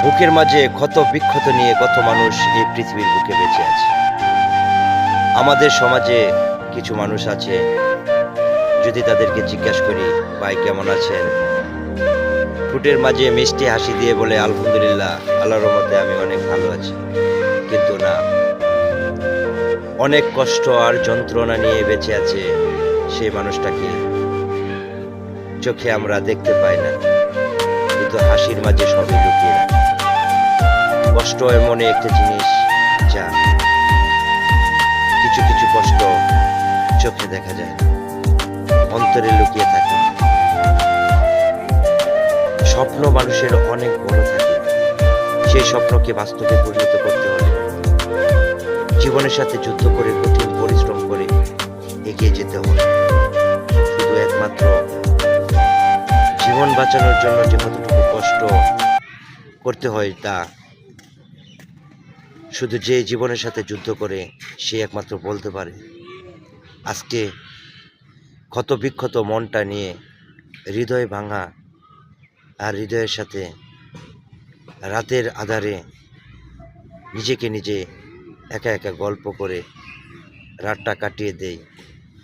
বুকের মাঝে ক্ষত বিক্ষত নিয়ে কত মানুষ এই পৃথিবীর বুকে বেঁচে আছে। আমাদের সমাজে কিছু মানুষ আছে, যদি তাদেরকে জিজ্ঞাসা করি ভাই কেমন আছেন, ঠোঁটের মাঝে মিষ্টি হাসি দিয়ে বলে আলহামদুলিল্লাহ, আল্লাহর রহমতে আমি অনেক ভালো আছি। কিন্তু না, অনেক কষ্ট আর যন্ত্রণা নিয়ে বেঁচে আছে সেই মানুষটাকে চোখে আমরা দেখতে পাই না, কিন্তু হাসির মাঝে সবই লুকিয়ে রাখে। কষ্ট এমনই একটা জিনিস যা কিছু কিছু কষ্ট চোখে দেখা যায় না, অন্তরে লুকিয়ে থাকে। স্বপ্ন মানুষের অনেক বড় থাকে, সেই স্বপ্নকে বাস্তবে পরিণত করতে হলে জীবনের সাথে যুদ্ধ করে কঠিন পরিশ্রম করে এগিয়ে যেতে হবে। শুধু একমাত্র জীবন বাঁচানোর জন্য যে কতটুকু কষ্ট করতে হয় তা শুধু যে জীবনের সাথে যুদ্ধ করে সে একমাত্র বলতে পারে। আজকে ক্ষত বিক্ষত মনটা নিয়ে হৃদয় ভাঙা আর হৃদয়ের সাথে রাতের আধারে নিজেকে নিজে একা একা গল্প করে রাতটা কাটিয়ে দেই,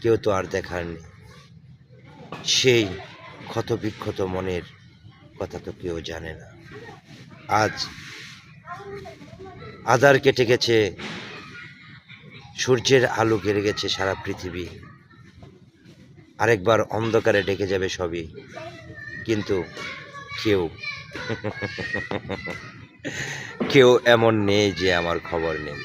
কেউ তো আর দেখার নেই। সেই ক্ষত বিক্ষত মনের কথা তো কেউ জানে না। আজ আধার কেটে গেছে, সূর্যের আলো ঘিরে গেছে সারা পৃথিবী, আরেকবার অন্ধকারে ডেকে যাবে সবই, কিন্তু কেউ কেউ এমন নেই যে আমার খবর নেই।